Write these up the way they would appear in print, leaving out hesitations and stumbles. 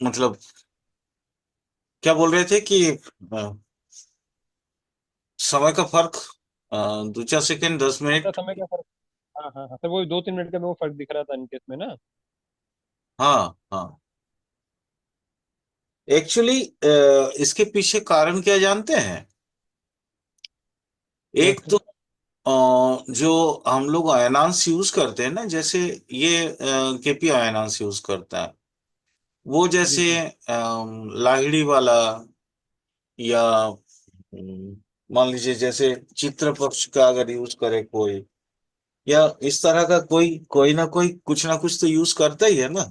मतलब क्या बोल रहे थे कि समय का फर्क 2-4 सेकेंड 10 मिनट। समय का फर्क। हाँ हाँ हाँ, तो वो 2-3 मिनट का मेरे को फर्क दिख रहा था इनकेस में ना। हाँ हाँ। एक्चुअली इसके पीछे कारण क्या जानते हैं? क्या एक सर? तो जो हम लोग अयनांश यूज करते हैं ना, जैसे ये केपी अयनांश यूज करता है। वो जी जैसे सर। लाहिड़ी वाला, या मान लीजिए जैसे चित्र पक्ष का अगर यूज करे कोई, या इस तरह का कोई कोई ना कुछ तो यूज करता ही है ना।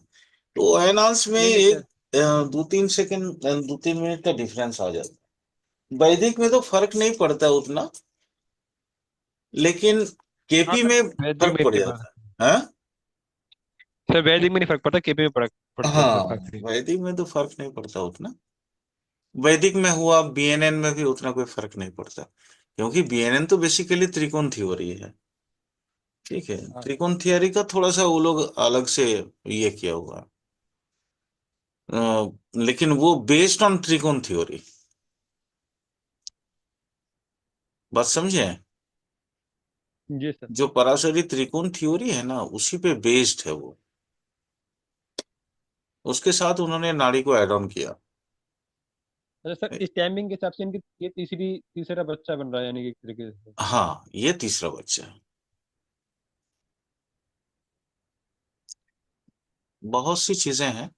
तो अयनांश में नहीं नहीं एक सर। 2-3 सेकंड 2-3 मिनट का डिफरेंस आ जाता है। वैदिक में तो फर्क नहीं पड़ता उतना, लेकिन हाँ केपी सर, में वैदिक फर्क में पड़ नहीं जाता पड़ता। है। हाँ सर वैदिक में नहीं फर्क पड़ता, केपी में पड़ता है सर हाँ। काफी। वैदिक में तो फर्क नहीं पड़ता उतना। वैदिक में हुआ, बीएनएन में भी उतना कोई फर्क नहीं पड़ता, क्योंकि बीएनएन तो बेसिकली त्रिकोण थ्योरी है। ठीक है, हाँ त्रिकोण थियरी का थोड़ा सा वो लोग अलग से ये किया हुआ है। लेकिन वो बेस्ड ऑन त्रिकोण थ्योरी। बात समझे? जी सर। जो पराशरी त्रिकोण थ्योरी है ना, उसी पे बेस्ड है वो। उसके साथ उन्होंने नाड़ी को ऐड ऑन किया। अच्छा सर, इस टाइमिंग के हिसाब से इनकी ये तीसरा बच्चा बन रहा है यानी कि एक तरीके से। हाँ, ये तीसरा बच्चा है। बहुत सी चीजें हैं।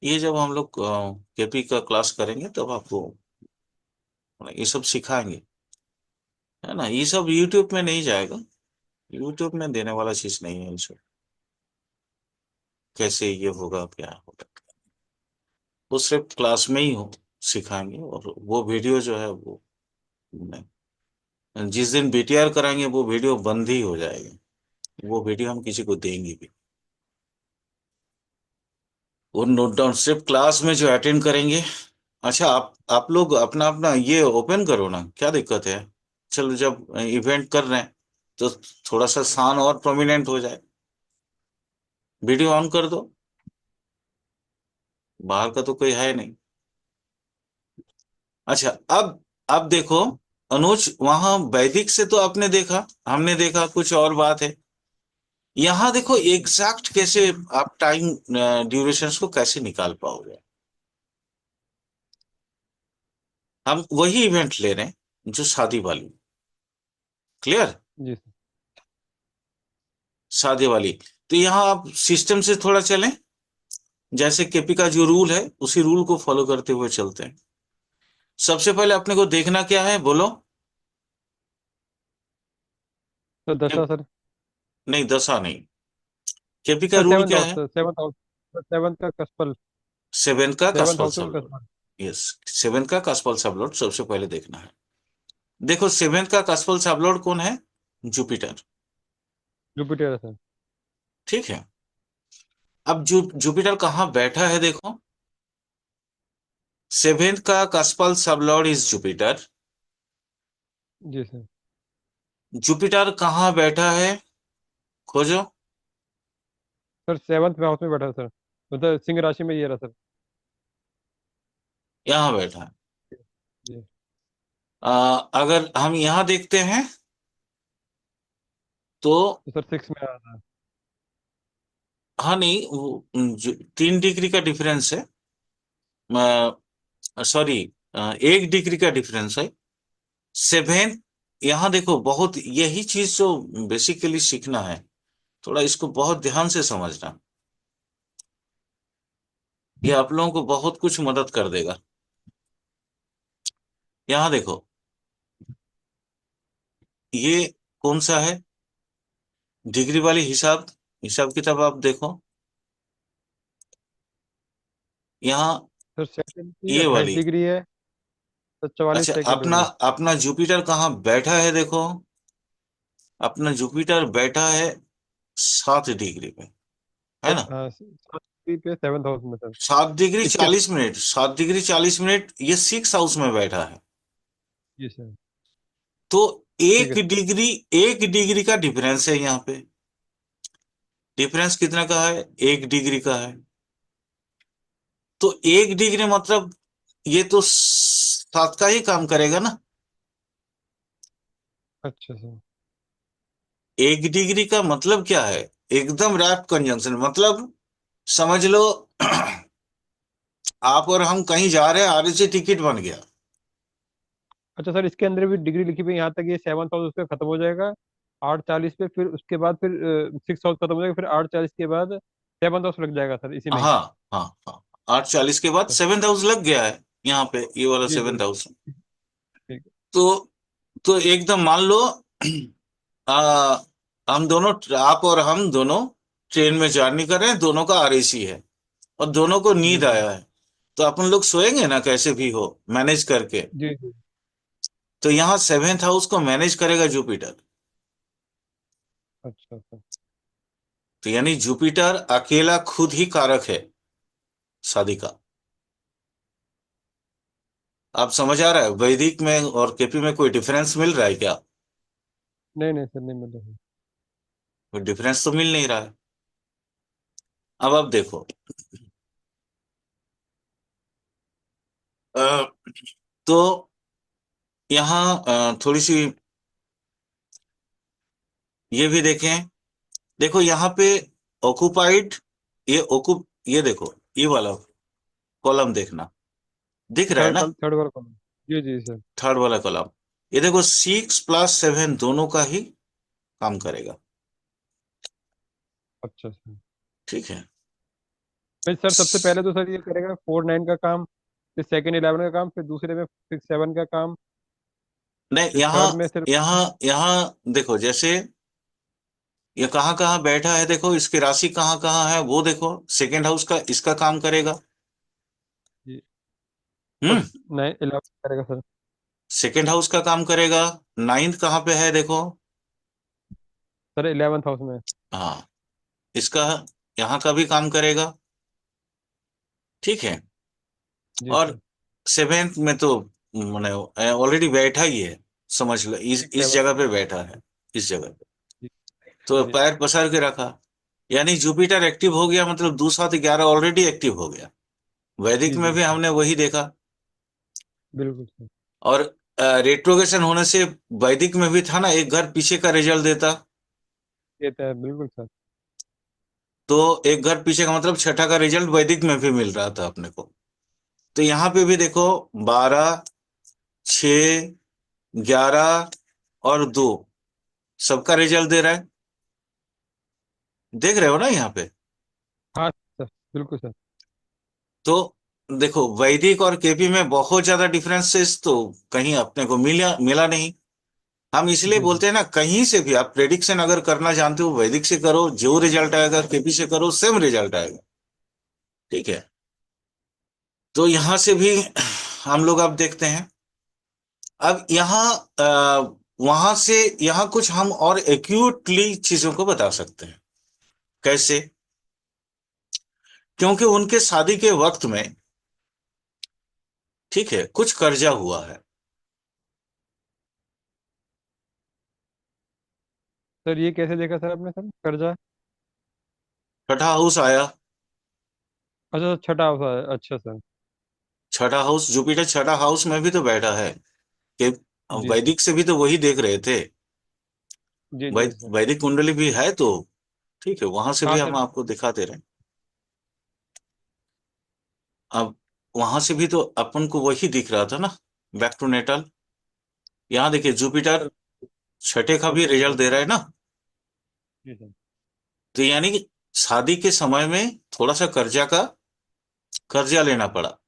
ये जब हम लोग केपी का क्लास करेंगे तब आपको ये सब सिखाएंगे, है ना। ये सब यूट्यूब में नहीं जाएगा। यूट्यूब में देने वाला चीज नहीं है ये सब। कैसे ये होगा, क्या होगा, वो सिर्फ क्लास में ही हो सिखाएंगे। और वो वीडियो जो है वो नहीं। जिस दिन बीटीआर कराएंगे वो वीडियो बंद ही हो जाएगा। वो वीडियो हम किसी को देंगे भी। वो नोट डाउन सिर्फ क्लास में जो अटेंड करेंगे। अच्छा, आप लोग अपना अपना ये ओपन करो ना, क्या दिक्कत है? चलो, जब इवेंट कर रहे हैं तो थोड़ा सा शान और प्रोमिनेंट हो जाए। वीडियो ऑन कर दो। बाहर का तो कोई है नहीं। अच्छा, अब देखो अनुज, वहां वैदिक से तो आपने देखा, हमने देखा, कुछ और बात है। यहाँ देखो एग्जैक्ट कैसे आप टाइम ड्यूरेशंस को कैसे निकाल पाओगे। हम वही इवेंट ले रहे हैं जो शादी वाली। क्लियर? जी सर। शादी वाली। तो यहाँ आप सिस्टम से थोड़ा चलें। जैसे केपी का जो रूल है उसी रूल को फॉलो करते हुए चलते हैं। सबसे पहले अपने को देखना क्या है, बोलो। तो दशा सर। नहीं, दशा नहीं। केपी का सर रूल सेवन्थ क्या हाउस है? Sir, seventh house. सेवन्थ का कस्पल। सेवन का सेवन्थ कस्पल हाउस का सबलोड। कस्पल। यस, सेवन का कस्पल सबलोड सबसे पहले देखना है। देखो, सेवन का कस्पल सबलोड कौन है? जुपिटर। जुपिटर है सर। ठीक है। अब जुपिटर कहाँ बैठा है देखो। सेवेंथ का कस्पल सबलॉर्ड इज जुपिटर। जी सर। जुपिटर कहाँ बैठा है? खोजो। सर सेवन्थ हाउस में बैठा है सर, मतलब सिंह राशि में ये रहा सर। यहाँ बैठा है। जी। अगर हम यहाँ देखते हैं तो, तो सर सिक्स में आ रहा है। हाँ नहीं, वो 3 डिग्री का डिफरेंस है। सॉरी, 1 डिग्री का डिफरेंस है। सेवेंथ, यहाँ देखो, बहुत यही चीज जो बेसिकली सीखना है, थोड़ा इसको बहुत ध्यान से समझना। ये आप लोगों को बहुत कुछ मदद कर देगा। यहाँ देखो, ये कौन सा है? डिग्री वाली हिसाब हिसाब किताब आप देखो। यहाँ सर सेकंड की ये 28 वाली। डिग्री है। तो 44 अच्छा, सेकंड अपना होगी। अपना जुपिटर कहाँ बैठा है देखो। अपना जुपिटर बैठा है 7 डिग्री पे, है ना। 7 डिग्री पे सेवन्थ हाउस में सर। 7 डिग्री इसके 40 मिनट, 7 डिग्री 40 मिनट, ये 6 हाउस में बैठा है। जी सर। तो ठीक एक है। डिग्री 1 डिग्री का डिफरेंस है यहाँ पे। डिफरेंस कितना का है? 1 डिग्री का है। तो 1 डिग्री मतलब ये तो 7 का ही काम करेगा ना। अच्छा सर। 1 डिग्री का मतलब क्या है, एकदम रैप कंजंक्शन, मतलब समझ लो आप और हम कहीं जा रहे हैं, आरएसी टिकट बन गया। अच्छा सर, इसके अंदर भी डिग्री लिखी हुई है, यहाँ तक ये 7 हाउस पे खत्म हो जाएगा 8:40 पे, फिर उसके बाद फिर 6 हाउस खत्म हो जाएगा, फिर 8:40 के बाद 7 हाउस लग जाएगा सर इसी में ही। हाँ हाँ हाँ, 8:40 के बाद अच्छा। 7th हाउस लग गया है यहाँ पे, ये वाला जी जी। 7th house. ठीक तो तो एकदम मान लो आ, हम दोनों, आप और हम दोनों ट्रेन में जर्नी कर रहे हैं, दोनों का आरएसी है और दोनों को जी नींद सर। आया है। तो अपन लोग सोएंगे ना कैसे भी हो, मैनेज करके। जी जी। तो यहाँ 7th हाउस को मैनेज करेगा जुपिटर। अच्छा सर। तो यानी जुपिटर अकेला खुद ही कारक है शादी का। आप समझ आ रहा है, वैदिक में और केपी में कोई डिफरेंस मिल रहा है क्या? नहीं नहीं सर, नहीं मिल रहा। कोई डिफरेंस तो मिल नहीं रहा है। अब आप देखो, अ, तो यहाँ थोड़ी सी ये भी देखें। देखो यहाँ पे ऑक्युपाइड, ये देखो, ये वाला कॉलम देखना, दिख रहा है थर्ड ना? थर्ड वाला कॉलम। जी जी सर। थर्ड वाला कॉलम, ये देखो 6 + 7 दोनों का ही काम करेगा। अच्छा सर। ठीक है। फिर सर सबसे पहले तो सर ये करेगा 4/9 का काम, फिर सेकंड 11 का काम, फिर दूसरे में 6/7 का काम, नहीं, फिर यहाँ थर्ड में सिर्फ। यहाँ यहाँ देखो, जैसे ये कहाँ कहाँ बैठा है, देखो इसकी राशि कहाँ कहाँ है वो देखो। 2nd हाउस का इसका काम करेगा। जी। हम्म। फर्स्ट 9 11 करेगा सर। 2nd हाउस का काम करेगा। 9th कहाँ पे है देखो। सर 11th हाउस में। हाँ, इसका यहाँ का भी काम करेगा। ठीक है। जी और सर। 7th में तो मैंने ऑलरेडी बैठा ही है, समझ लो सिक्स इस सेवन जगह पे बैठा है, इस जगह पे। जी तो जी। पैर पसार के रखा, यानी जुपिटर एक्टिव हो गया, मतलब 2 7 11 ऑलरेडी एक्टिव हो गया। वैदिक जी में जी भी सर। हमने वही देखा। बिल्कुल सर। और रेट्रोगेशन होने से वैदिक में भी था ना, एक घर पीछे का रिजल्ट देता। ये तो है, बिल्कुल सर। तो एक घर पीछे का मतलब छठा का रिजल्ट वैदिक में भी मिल रहा था अपने को। तो यहाँ पे भी देखो, 12 6 11 और 2 सबका रिजल्ट दे रहा है। देख रहे हो ना यहाँ पे? हाँ सर। बिल्कुल सर। तो देखो, वैदिक और केपी में बहुत ज्यादा डिफरेंसेस तो कहीं अपने को मिला मिला नहीं। हम इसलिए जी सर। बोलते हैं ना, कहीं से भी आप प्रेडिक्शन अगर करना जानते हो, वैदिक से करो जो रिजल्ट आएगा, केपी से करो सेम रिजल्ट आएगा। ठीक है। तो यहां से भी हम लोग अब देखते हैं। अब यहाँ वहां से यहाँ कुछ हम और एक्यूटली चीजों को बता सकते हैं। कैसे? क्योंकि उनके शादी के वक्त में, ठीक है, कुछ कर्जा हुआ है। सर ये कैसे देखा सर आपने सर कर्जा? छठा हाउस आया। अच्छा सर, छठा हाउस है, अच्छा सर। छठा हाउस, जुपिटर छठा हाउस में भी तो बैठा है कि जी सर। वैदिक से भी तो वही देख रहे थे। जी जी सर। वैदिक कुंडली भी है तो, ठीक है, वहां से हाँ भी सर। हम आपको दिखाते रहे। अब वहां से भी तो अपन को वही दिख रहा था ना, बैक टू नेटल। यहाँ देखिए जुपिटर सर छठे का भी ओके रिजल्ट सर। दे रहा है ना। जी सर। तो यानी कि शादी के समय में थोड़ा सा कर्जा लेना पड़ा।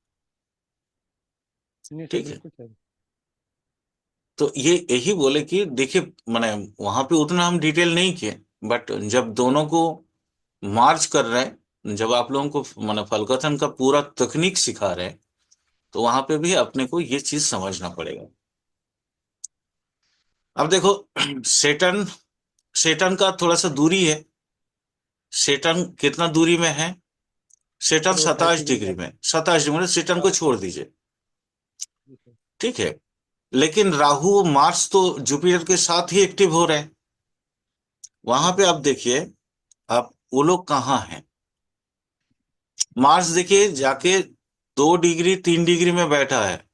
नहीं सर, ठीक है। बिल्कुल सर। तो ये यही बोले कि देखिए, मैंने वहां पे उतना हम डिटेल नहीं किए, बट जब दोनों को मार्च कर रहे हैं, जब आप लोगों को मैंने फलकथन का पूरा तकनीक सिखा रहे हैं, तो वहां पे भी अपने को ये चीज समझना पड़ेगा। अब देखो, सेटन सेटन का थोड़ा सा दूरी है। सेटन कितना दूरी में है? सेटन सर वो 27 डिग्री 37 डिग्री। में, 27 डिग्री में सेटन को छोड़ दीजिए। जी सर। ठीक है। लेकिन राहु और मार्स तो जुपिटर के साथ ही एक्टिव हो रहे हैं। जी वहां पे सर। आप देखिए, आप वो लोग कहाँ हैं। मार्स देखिए जाके 2 डिग्री 3 डिग्री में बैठा है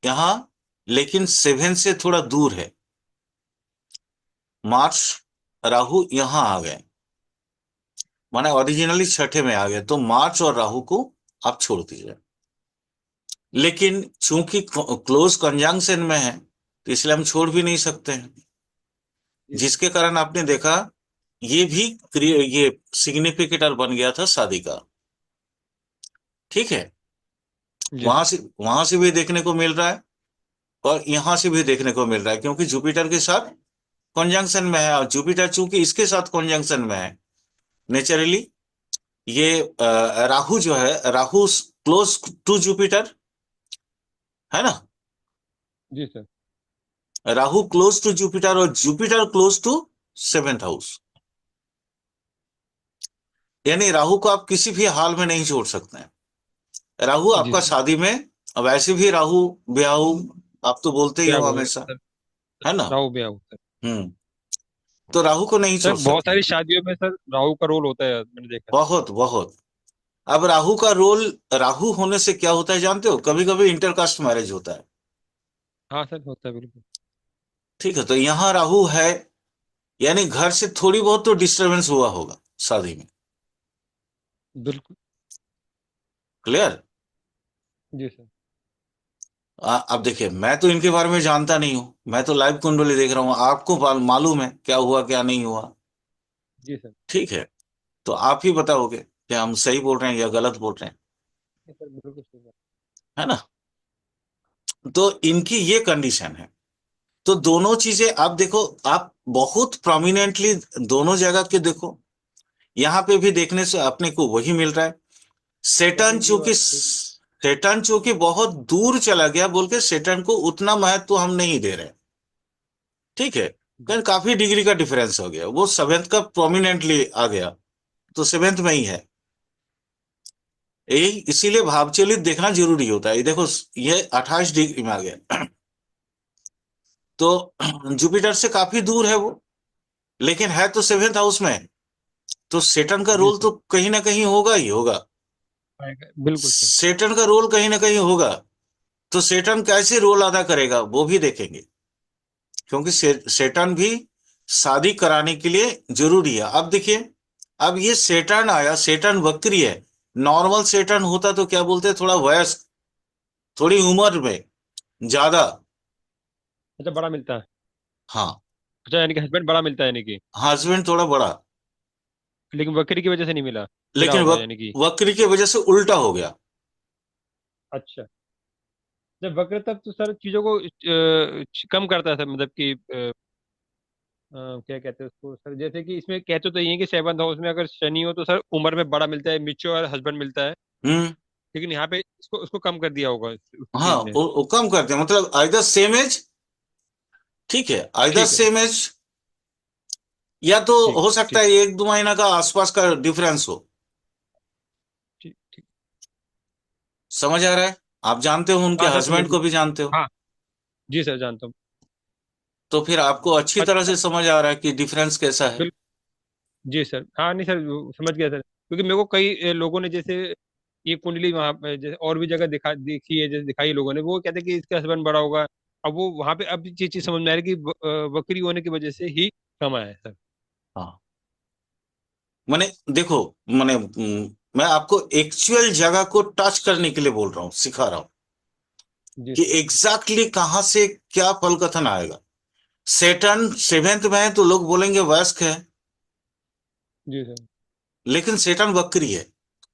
यहाँ, लेकिन 7 से थोड़ा दूर है। मार्स राहु यहां आ गए, माने ओरिजिनली छठे में आ गए, तो मार्च और राहु को आप छोड़ दीजिए। लेकिन चूंकि क्लोज कंजंक्शन में है, तो इसलिए हम छोड़ भी नहीं सकते हैं, जी सर। जिसके कारण आपने देखा ये भी ये सिग्निफिकेटर बन गया था शादी का। ठीक है, जी वहां सर। से वहां से भी देखने को मिल रहा है और यहां से भी देखने को मिल रहा है, क्योंकि जुपिटर के साथ कॉन्जंक्शन में है, और जुपिटर चूंकि इसके साथ कॉन्जंक्शन में है, नेचुरली ये राहु जो है, राहु क्लोज टू जुपिटर, है ना। जी sir. Rahu close to Jupiter और Jupiter close to 7th house, यानी राहु को आप किसी भी हाल में नहीं छोड़ सकते हैं। राहु जी आपका सर। शादी में, वैसे भी राहु ब्याहु आप तो बोलते ही क्या हो हुआ हमेशा, सर? है ना। राहु भी आओ सर। हम्म। तो राहु को नहीं सर छोड़ बहुत सकते सारी हैं। शादियों में सर राहु का रोल होता है, मैंने देखा है। बहुत बहुत। अब राहु का रोल, राहु होने से क्या होता है जानते हो, कभी कभी इंटरकास्ट मैरिज होता है। हाँ सर, होता है बिल्कुल। ठीक है, तो यहाँ राहु है, यानी घर से थोड़ी बहुत तो डिस्टरबेंस हुआ होगा शादी में। बिल्कुल। क्लियर। जी सर। अब देखिए, मैं तो इनके बारे में जानता नहीं हूं, मैं तो लाइव कुंडली देख रहा हूं, आपको मालूम है क्या हुआ क्या नहीं हुआ। जी सर। ठीक है, तो आप ही बताओगे कि हम सही बोल रहे हैं या गलत बोल रहे हैं, ये सर बिल्कुल सही बात। है ना। तो इनकी ये कंडीशन है। तो दोनों चीजें आप देखो, आप बहुत प्रोमिनेंटली दोनों जगह के देखो, यहाँ पे भी देखने से अपने को वही मिल रहा है। सेटन सेकंड की चूंकि बात सही। सेटन चूंकि बहुत दूर चला गया बोल के सेटन को उतना महत्व हम नहीं दे रहे। ठीक है, जी। कारण काफी डिग्री का डिफरेंस हो गया, वो 7th का प्रोमिनेंटली आ गया, तो 7th में ही है। यही इसीलिए भावचलित देखना जरूरी होता है। ये देखो, ये 28 डिग्री में आ गया, तो जुपिटर से काफी दूर है वो, लेकिन है तो 7th हाउस में। तो सेटन का जी रोल सर। तो कहीं ना कहीं होगा ही होगा। आएगा बिल्कुल सर। सेटन का रोल कहीं ना कहीं होगा। तो सेटन कैसे रोल अदा करेगा वो भी देखेंगे, क्योंकि सेटन भी शादी कराने के लिए जरूरी है। अब देखिए, अब ये सेटन आया, सेटन वक्री है। नॉर्मल सेटन होता तो क्या बोलते हैं, थोड़ा वयस्क, थोड़ी उम्र में ज्यादा। अच्छा, बड़ा मिलता है। हाँ, अच्छा, यानी कि हस्बैंड बड़ा मिलता है यानी कि। हस्बैंड थोड़ा बड़ा। लेकिन बकरी की वजह से नहीं मिला। मिला लेकिन होगा यानी कि। वक्री की वजह से उल्टा हो गया। अच्छा। जब वक्र तब तो सर चीजों को कम करता है सर, मतलब कि क्या कहते हैं उसको सर, जैसे कि इसमें कहते तो ये है कि 7th हाउस में अगर शनि हो तो सर उम्र में बड़ा मिलता है, मिच्योर हस्बैंड मिलता है। हम्म। लेकिन यहाँ पे इसको उसको कम कर दिया होगा उस हाँ, चीज ने। वो कम करते हैं, मतलब आइदर सेम एज। ठीक है, आइदर ठीक है। सेम एज, या तो ठीक। हो सकता ठीक। है 1-2 महीना का आसपास का डिफरेंस हो। ठीक। ठीक। समझ आ रहा है। आप जानते हो, उनके हाँ सर, समझ हस्बैंड को गया। भी जानते हो, हाँ। जी सर, जानता हूँ। तो फिर आपको अच्छी तरह अच्छा। से समझ आ रहा है कि डिफरेंस कैसा है। बिल्कुल। जी सर, हाँ नहीं सर, वो समझ गया सर, क्योंकि मेरे को कई लोगों ने जैसे ये कुंडली वहाँ पे जैसे और भी जगह देखी है, जैसे दिखाई लोगों ने, वो कहते हैं कि इसका हस्बैंड बड़ा होगा। अब वो वहाँ पे अब ये चीज समझ में आ रही है कि बकरी होने की वजह से ही कम आया है सर। हाँ, मैंने देखो, मैं आपको एक्चुअल जगह को टच करने के लिए बोल रहा हूँ, सिखा रहा हूँ जी कि सर। एग्जैक्टली कहां से क्या फल कथन आएगा। सेटन 7th में है तो लोग बोलेंगे वयस्क है, जी सर। लेकिन सेटन वक्री है,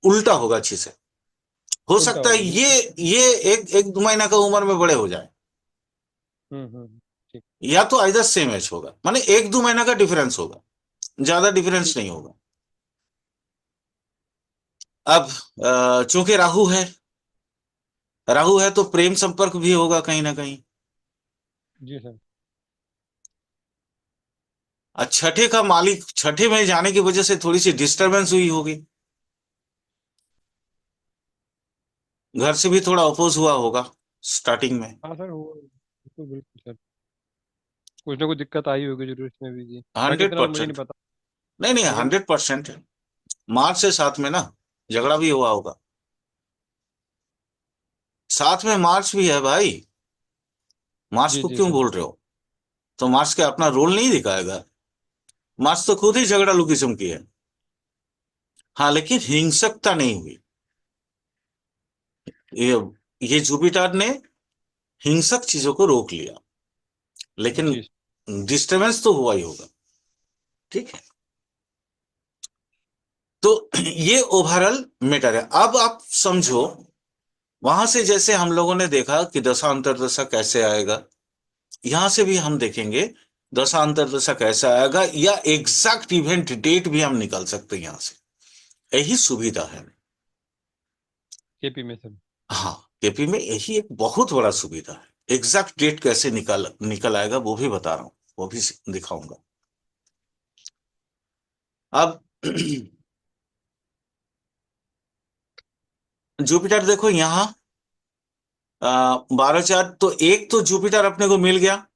उल्टा होगा अच्छी से। हो उल्टा सकता है होगा ये बिल्कुल। ये एक 1-2 महीना का उम्र में बड़े हो जाए, ठीक। या तो आइदर सेम एज होगा, माने 1-2 महीना का डिफरेंस होगा, ज्यादा डिफरेंस ठीक। नहीं होगा। अब चूंकि राहु है तो प्रेम संपर्क भी होगा कहीं ना कहीं। जी सर। छठे का मालिक छठे में जाने की वजह से थोड़ी सी डिस्टरबेंस हुई होगी, घर से भी थोड़ा अपोज हुआ होगा स्टार्टिंग में। हाँ सर, वो बिल्कुल बिल्कुल सर, कुछ ना कुछ दिक्कत आई होगी जरूर इसमें भी जी। बाकी हंड्रेड इतना तो मुझे नहीं परसेंट पता। नहीं नहीं, लेकिन 100%। मार्च से साथ में ना झगड़ा भी हुआ होगा। साथ में मार्स भी है भाई। मार्स जी को जी क्यों सर। बोल रहे हो? तो मार्स के अपना रोल नहीं दिखाएगा? मार्स तो खुद ही झगड़ालू किस्म की है। हाँ, लेकिन हिंसकता नहीं हुई। ये ये जुपिटर ने हिंसक चीजों को रोक लिया, लेकिन जी डिस्टरबेंस तो हुआ ही होगा। ठीक है। तो ये ओवरऑल मैटर है। अब आप समझो, वहां से जैसे हम लोगों ने देखा कि दशा अंतर्दशा कैसे आएगा, यहां से भी हम देखेंगे दशा अंतर्दशा कैसे आएगा, या एग्जैक्ट इवेंट डेट भी हम निकाल सकते हैं यहां से। यही सुविधा है। केपी में सर। हाँ, केपी में यही एक बहुत बड़ा सुविधा है। एग्जैक्ट डेट कैसे निकल निकल आएगा वो भी बता रहा हूं, वो भी दिखाऊंगा। अब जुपिटर देखो यहाँ, 12 4, तो एक तो जुपिटर अपने को मिल गया।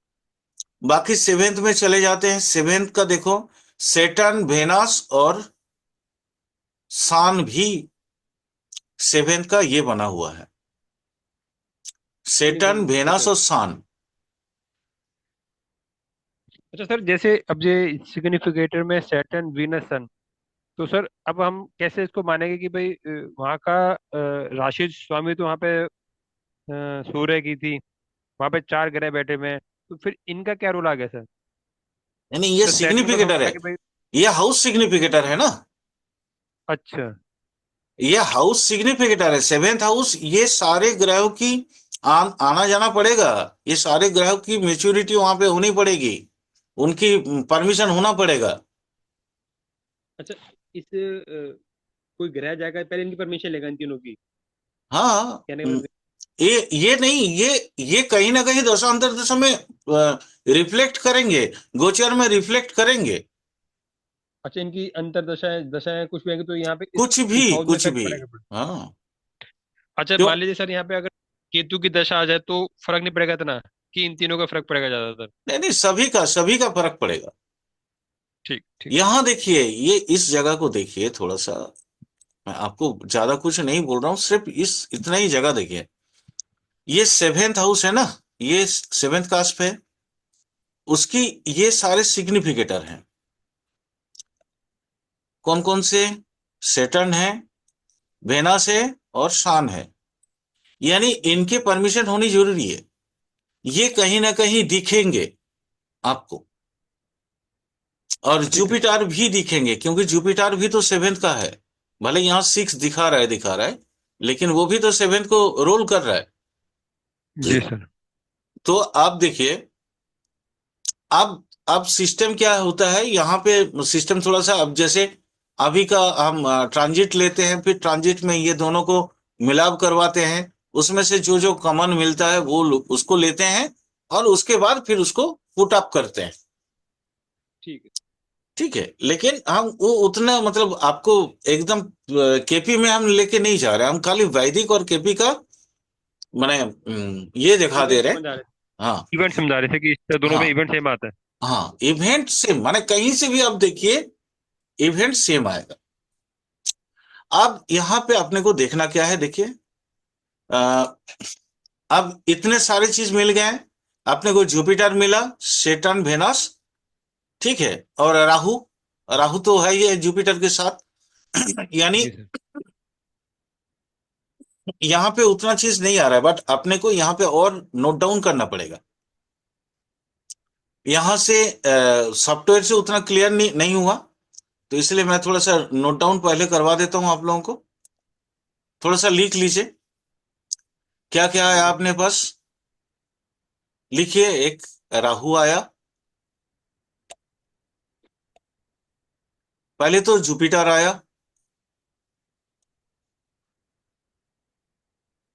बाकी सेवेंथ में चले जाते हैं। सेवेंथ का देखो, सेटर्न, वेनस और सान भी सेवेंथ का ये बना हुआ है। नहीं सर, सेटर्न, ठीक वेनस है। और सान। अच्छा सर, जैसे अब ये सिग्निफिकेटर में सैटर्न वीनस सन, तो सर अब हम कैसे इसको मानेंगे कि भाई वहाँ का राशि स्वामी तो वहाँ पे सूर्य की थी, वहाँ पे चार ग्रह बैठे हुए हैं, तो फिर इनका क्या रोल आ गया सर? यानी ये तो सैटर्न को सिग्निफिकेटर समझा है। कि भाई। ये हाउस सिग्निफिकेटर है ना। अच्छा ये हाउस सिग्निफिकेटर है, सेवेंथ हाउस। ये सारे ग्रहों की आना जाना पड़ेगा। ये सारे ग्रहों की मेच्योरिटी वहां पे होनी पड़ेगी, उनकी परमिशन होना पड़ेगा। अच्छा। इस कोई ग्रह जाएगा पहले इनकी परमिशन लेगा इन तीनों की? हाँ। कहने का मतलब ये नहीं, ये कहीं ना कहीं दशा अंतर्दशा में रिफ्लेक्ट करेंगे, गोचर में रिफ्लेक्ट करेंगे। अच्छा, इनकी अंतरदशाएं दशाएं कुछ भी आएंगी तो यहाँ पे इस हाउस में कुछ इफेक्ट भी। पड़ेगा? हाँ। अच्छा, क्यों? मान लीजिए सर यहाँ पे अगर केतु की दशा आ जाए तो फर्क नहीं पड़ेगा इतना, कि इन तीनों का फर्क पड़ेगा ज्यादातर? नहीं नहीं, सभी का फर्क पड़ेगा। ठीक ठीक। यहां देखिए, ये इस जगह को देखिए थोड़ा सा। मैं आपको ज्यादा कुछ नहीं बोल रहा हूँ, सिर्फ इस इतना ही जगह देखिए। ये सेवेंथ हाउस है ना, ये सेवेंथ कास्ट है। उसकी ये सारे सिग्निफिकेटर हैं। कौन कौन से? सेटर्न है, वेनस है और सान है। यानी इनके परमिशन होनी जरूरी है। ये कहीं ना कहीं दिखेंगे आपको। और ठीक है सर। जुपिटर भी दिखेंगे, क्योंकि जुपिटर भी तो सेवेंथ का है। भले यहां 6 दिखा रहा है, लेकिन वो भी तो सेवेंथ को रोल कर रहा है। जी सर। तो आप देखिए, अब सिस्टम क्या होता है यहाँ पे। सिस्टम थोड़ा सा, अब जैसे अभी का हम ट्रांजिट लेते हैं, फिर ट्रांजिट में ये दोनों को मिलाप करवाते हैं। उसमें से जो जो कॉमन मिलता है वो उसको लेते हैं, और उसके बाद फिर उसको पुट अप करते हैं। ठीक है। ठीक है, लेकिन हम वो उतना मतलब आपको एकदम केपी में हम लेके नहीं जा रहे। हम खाली वैदिक और केपी का माने ये दिखा दे इवेंट रहे हैं। समझ आ रहे हाँ। इवेंट समझा रहे थे कि इस दोनों में हाँ। इवेंट सेम आता है। हाँ, इवेंट सेम, माने कहीं से भी आप देखिए इवेंट सेम आएगा। अब यहां पे अपने को देखना क्या है, देखिए। अ, अब इतने सारे चीज मिल गए हैं। अपने को जुपिटर मिला, सेटर्न, वेनस, ठीक है, और राहु। राहु तो है ये जुपिटर के साथ। यानी जी सर। यहाँ पे उतना चीज नहीं आ रहा है, बट अपने को यहाँ पे और नोट डाउन करना पड़ेगा। यहाँ से सॉफ्टवेयर से उतना क्लियर नहीं हुआ, तो इसलिए मैं थोड़ा सा नोट डाउन पहले करवा देता हूँ आप लोगों को। थोड़ा सा लिख लीजिए, क्या क्या है जी आपने पास। लिखिए। एक राहु आया, पहले तो जुपिटर आया।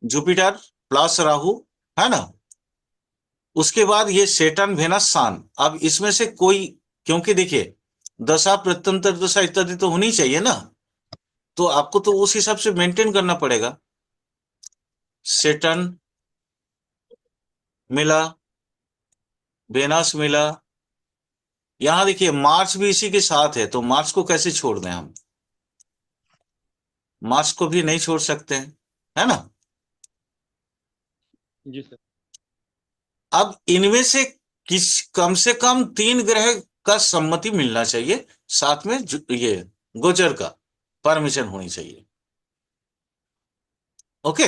जुपिटर प्लस राहु, है ना। उसके बाद ये सेटर्न, वेनस, सान। अब इसमें से कोई, क्योंकि देखिए दशा प्रत्यंतर दशा इत्यादि तो होनी चाहिए ना, तो आपको तो उस हिसाब से मेंटेन करना पड़ेगा। सेटर्न मिला, वेनस मिला। यहां देखिए मार्स भी इसी के साथ है, तो मार्स को कैसे छोड़ दें हम? मार्स को भी नहीं छोड़ सकते हैं, है ना। जी सर। अब इनमें से कम 3 ग्रह का सम्मति मिलना चाहिए, साथ में ये गोचर का परमिशन होनी चाहिए। ओके,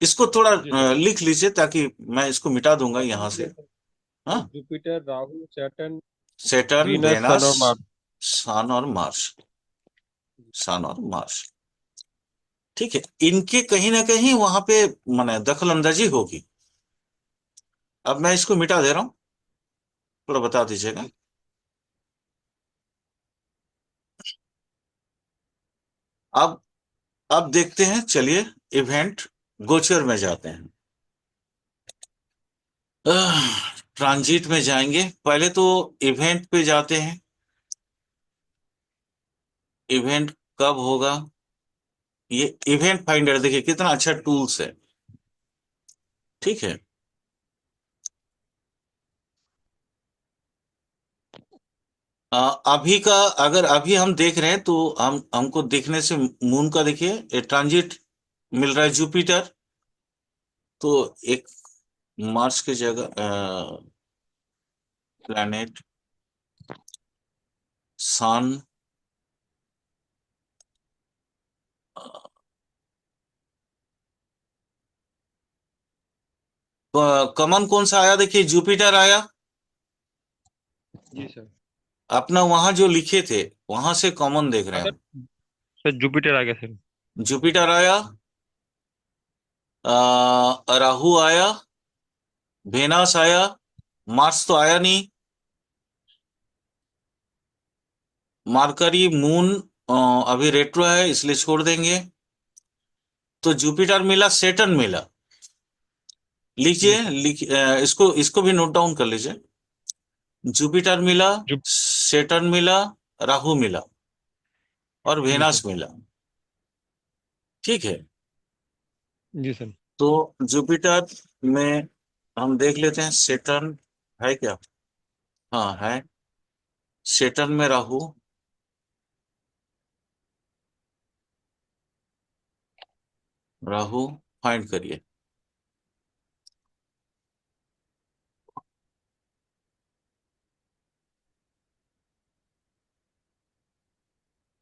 इसको थोड़ा जी सर। लिख लीजिए, ताकि मैं इसको मिटा दूंगा यहां लिख से। लिया सर। हाँ, sir Jupiter, Rahu, Saturn, Saturn, Venus, sun Venus, और मार्स। सन और मार्स। सन और मार्स, ठीक है। इनके कहीं ना कहीं वहां पे माने दखल अंदाजी होगी। अब मैं इसको मिटा दे रहा हूं, थोड़ा बता दीजिएगा। जी अब अब देखते हैं, चलिए इवेंट गोचर में जाते हैं। ट्रांजिट में जाएंगे, पहले तो इवेंट पे जाते हैं। इवेंट कब होगा? ये इवेंट फाइंडर देखिए कितना अच्छा टूल्स है। ठीक है। अभी का, अगर अभी हम देख रहे हैं तो हमको देखने से मून का देखिए ट्रांजिट मिल रहा है, जुपिटर। तो एक मार्स की जगह प्लैनेट, सन, कॉमन कौन सा आया? देखिए जुपिटर आया। जी सर। अपना वहां जो लिखे थे वहां से कॉमन देख रहे हाँ हैं सर। हम। सर जुपिटर आ गया सर। जुपिटर आया, राहु आया, वेनस आया, मार्स तो आया नहीं। मार्करी, मून अभी रेट्रो है इसलिए छोड़ देंगे। तो जुपिटर मिला, सेटर्न मिला। जी लीजिए, सर। इसको इसको भी नोट डाउन कर लीजिए। जुपिटर मिला, जु सेटर्न मिला, राहु मिला और जी सर। वेनस मिला। ठीक है। जी सर। तो जुपिटर में हम देख लेते हैं, सेटर्न है क्या? हाँ है। सेटर्न में राहु, राहु फाइंड करिए।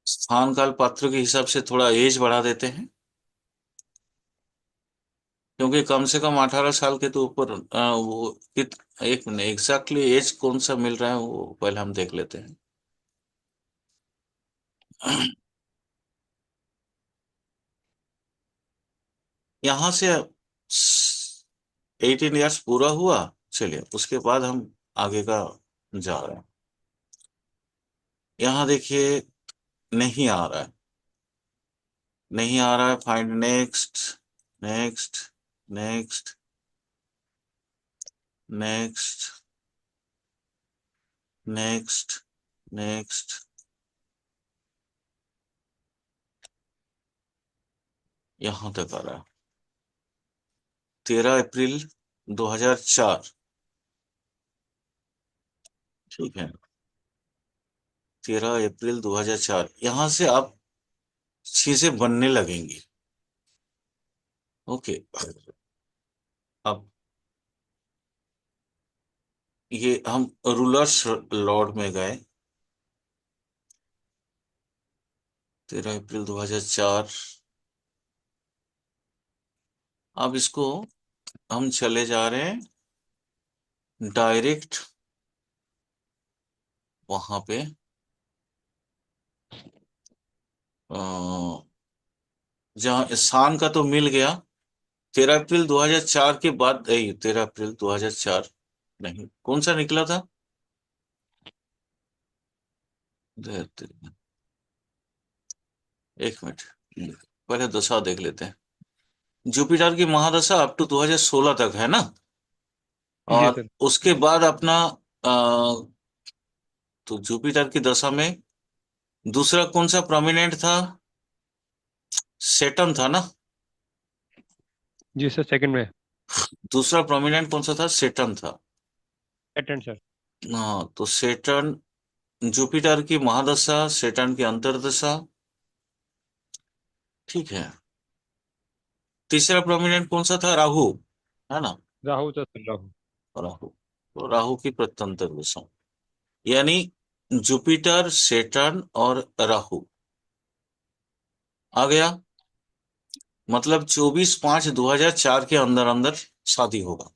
स्थान काल पात्र के हिसाब से थोड़ा एज बढ़ा देते हैं, क्योंकि कम से कम 18 साल के तो ऊपर वो एक मिनट, एग्जैक्टली एज कौन सा मिल रहा है वो पहले हम देख लेते हैं। यहाँ से 18 इयर्स पूरा हुआ। चलिए उसके बाद हम आगे का जा रहे हैं। यहाँ देखिए नहीं आ रहा है, नहीं आ रहा है। Find next, next, next, next, next, next. यहां तक आ रहा है, 13 अप्रैल 2004। ठीक है, 13 अप्रैल 2004, यहां से अब चीजें बनने लगेंगी। ओके। अब ये हम रूलर्स लॉर्ड में गए, 13 अप्रैल 2004। अब इसको हम चले जा रहे हैं डायरेक्ट वहां पे, जहां स्थान का तो मिल गया। 13 अप्रैल 2004 के बाद, 13 अप्रैल 2004 नहीं, कौन सा निकला था? एक मिनट, पहले दशा देख लेते हैं। जुपिटर की महादशा अप टू 2016 तक है ना? जी और सर। उसके बाद अपना तो जुपिटर की दशा में दूसरा कौन सा प्रोमिनेंट था? सेटर्न था ना? जी सर सेकंड में। दूसरा प्रोमिनेंट कौन सा था? सेटर्न था। Saturn sir. हाँ, तो सेटर्न, जुपिटर की महादशा, सेटर्न की अंतर्दशा। ठीक है। तीसरा प्रोमिनेंट कौन सा था? राहु। है ना। राहु तो सर राहु। राहु, तो राहु की प्रत्यंतर दिशा, यानी जुपिटर, सेटर्न और राहु आ गया। मतलब 24/5/2004 के अंदर अंदर शादी होगा।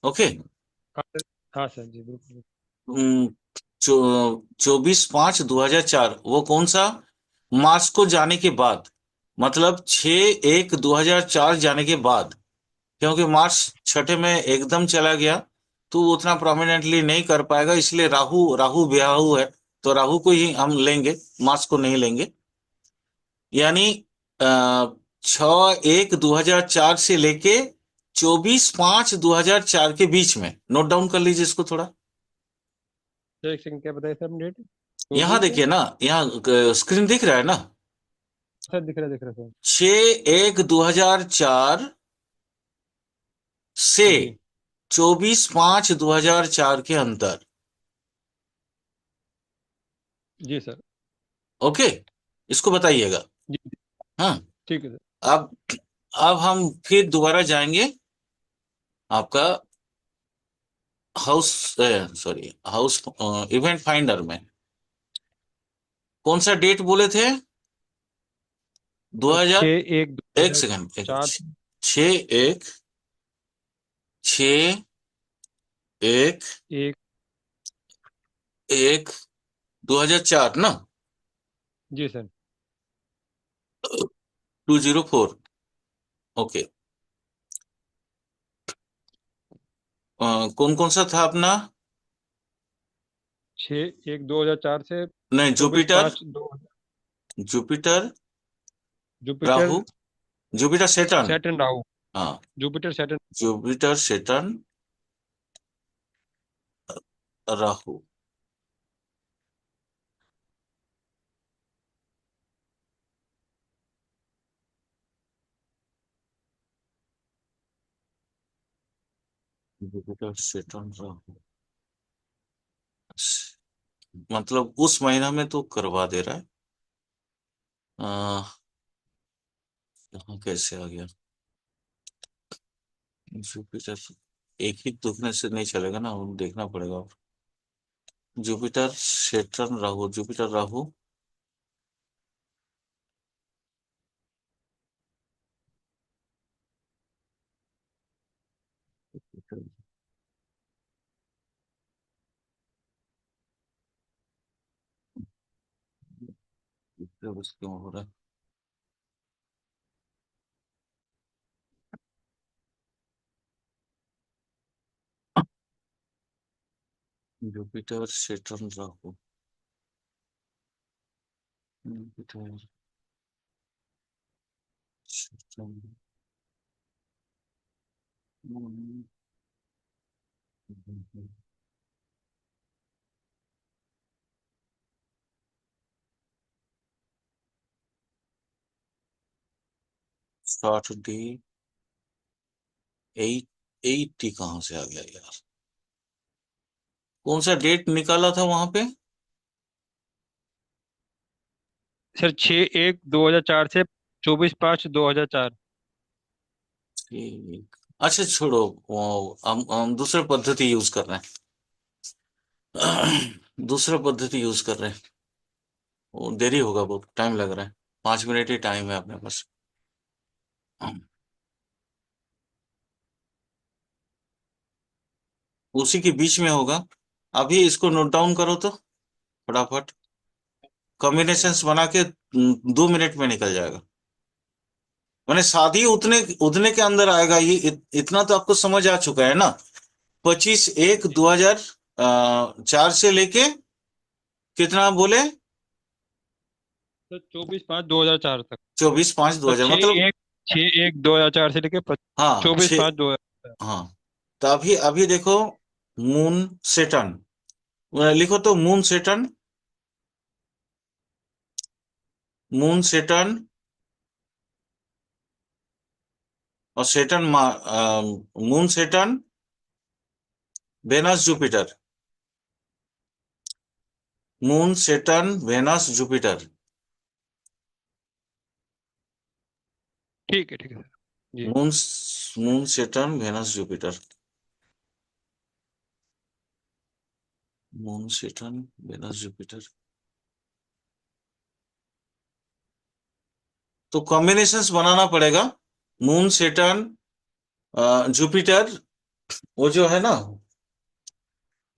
ओके। हाँ सर। हाँ सर जी बिल्कुल। 24/5/2004, वो कौन सा, मार्च को जाने के बाद, मतलब 6/1/2004 जाने के बाद, क्योंकि मार्च छठे में एकदम चला गया तो वो उतना प्रोमिनेंटली नहीं कर पाएगा, इसलिए राहु राहु ब्याहु है, तो राहु को ही हम लेंगे, मार्च को नहीं लेंगे। यानी 6/1/2004 से लेके 24/5/2004 के बीच में, नोट डाउन कर लीजिए इसको थोड़ा। सर एक सेकंड, क्या बताइए सर अपने डेट? यहां 24 है। देखिए ना, यहाँ स्क्रीन दिख रहा है ना। सर दिख रहा है सर। 6/1/2004 से जी 24/5/2004 के अंदर। जी सर। ओके, इसको बताइएगा। जी हाँ। ठीक है सर। अब अब हम फिर दोबारा जाएंगे आपका house, sorry, house event finder में। कौन सा डेट बोले थे, दो सर हजार एक 6/1/2004 सेकंड, एक, 6/1/2004 एक। ना, जी सर। 204। ओके। कौन कौन सा था अपना, 6/1/2004 से नहीं, चौबीस जुपिटर, पाँच दो Jupiter, Jupiter Rahu, Jupiter Saturn, Saturn Rahu. हाँ, Jupiter Saturn. Jupiter Saturn Rahu. Jupiter Saturn Rahu, मतलब उस महीना में तो करवा दे रहा है। यहाँ कैसे आ गया, जुपिटर, एक ही दुखने से नहीं चलेगा ना, वो देखना पड़ेगा। Jupiter Saturn Rahu, Jupiter Rahu, क्यों हो रहा है, Jupiter Saturn Rahu, Jupiter Saturn, start D, 880 कहाँ से आ गया यार, कौन सा डेट निकाला था वहां पे। सर 6/1/2004 से 24/5/2004। ठीक, अच्छा छोड़ो, हम दूसरे पद्धति यूज कर रहे हैं। दूसरा पद्धति यूज कर रहे हैं, वो देरी होगा, बहुत टाइम लग रहा है, 5 मिनट ही टाइम है अपने पास। उसी के बीच में होगा। अभी इसको नोट डाउन करो तो फटाफट, कॉम्बिनेशंस बना के 2 मिनट में निकल जाएगा। मैंने शादी उतने उतने के अंदर आएगा, ये इतना तो आपको समझ आ चुका है ना। 25/1/2004 से लेके कितना बोले, सर 24/5/2004 तक। 24/5/2004, छः मतलब। एक 6/1/2004 से लेके हाँ, चौबीस पाँच दो हजार हाँ, तो अभी अभी देखो, मून सेटन, लिखो तो मून सेटन, मून सेटन और Saturn, moon Saturn, Venus Jupiter, moon Saturn Venus Jupiter, ठीक है सर। जी moon moon Saturn Venus Jupiter. Moon Saturn Venus Jupiter. तो कॉम्बिनेशंस बनाना पड़ेगा। मून सैटर्न जुपिटर, वो जो है ना,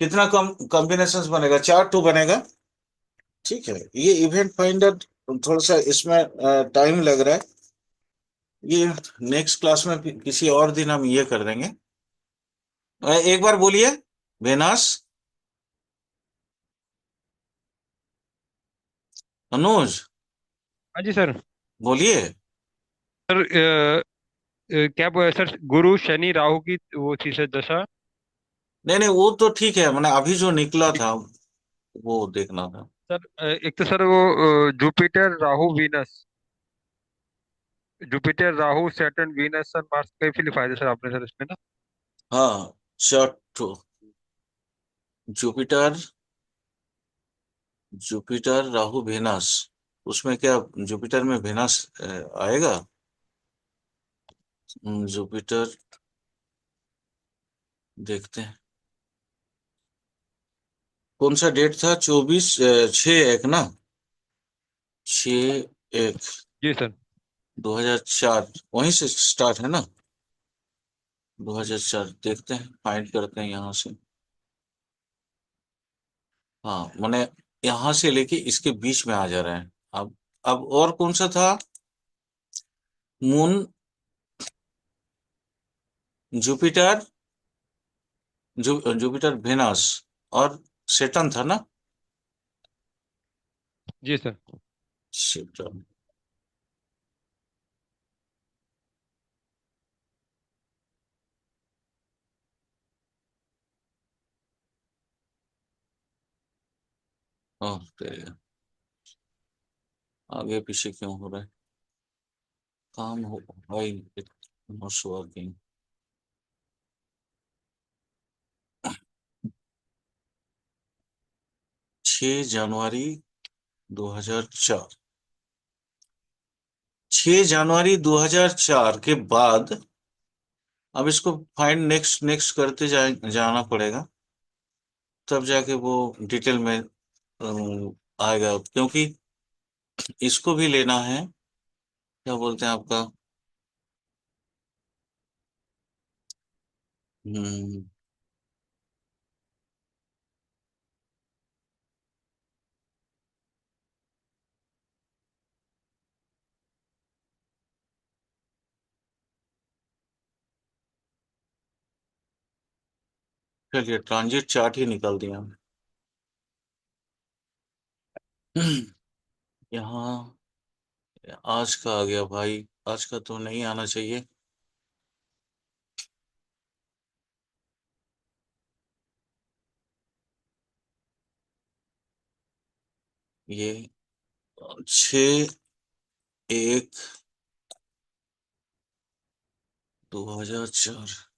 कितना कॉम्बिनेशंस बनेगा? चार तो बनेगा। ठीक है, ये इवेंट फाइंडर थोड़ा सा इसमें टाइम लग रहा है। ये नेक्स्ट क्लास में किसी और दिन हम ये कर देंगे। एक बार बोलिए। वेनास। अनुज, हाँ जी सर। बोलिए। सर क्या सर, गुरु शनि राहु की वो थी सर दशा। नहीं नहीं, वो तो ठीक है, मैंने अभी जो निकला था वो देखना था। सर एक तो सर वो Jupiter Rahu Venus, Jupiter Rahu Saturn Venus sun Mars का भी लिखा है सर आपने सर इसमें ना। हाँ, चट जुपिटर, जुपिटर राहु वेनस। उसमें क्या जुपिटर में वेनस आएगा? जुपिटर, देखते हैं। कौन सा डेट था? 24/6/1 ना? 6/1, जी सर। 2004, वहीं से स्टार्ट है ना? 2004, देखते हैं, फाइंड करते हैं यहाँ से। हाँ, मैंने यहाँ से लेके इसके बीच में आ जा रहा है। अब और कौन सा था? मून, जुपिटर, जुपिटर वेनस और सेटन था ना? जी सर। सेटन। ओह तेरे, आगे पीछे क्यों हो रहा है? काम हो भाई, नॉट वर्किंग। 6 जनवरी 2004। 6 जनवरी 2004 के बाद अब इसको फाइंड नेक्स्ट नेक्स्ट करते जाना पड़ेगा। तब जाके वो डिटेल में आएगा, क्योंकि इसको भी लेना है। क्या बोलते हैं आपका? हम्म, चलिए ट्रांजिट चार्ट ही निकाल दिया। यहाँ आज का आ गया भाई, आज का तो नहीं आना चाहिए। ये 6/1/2004।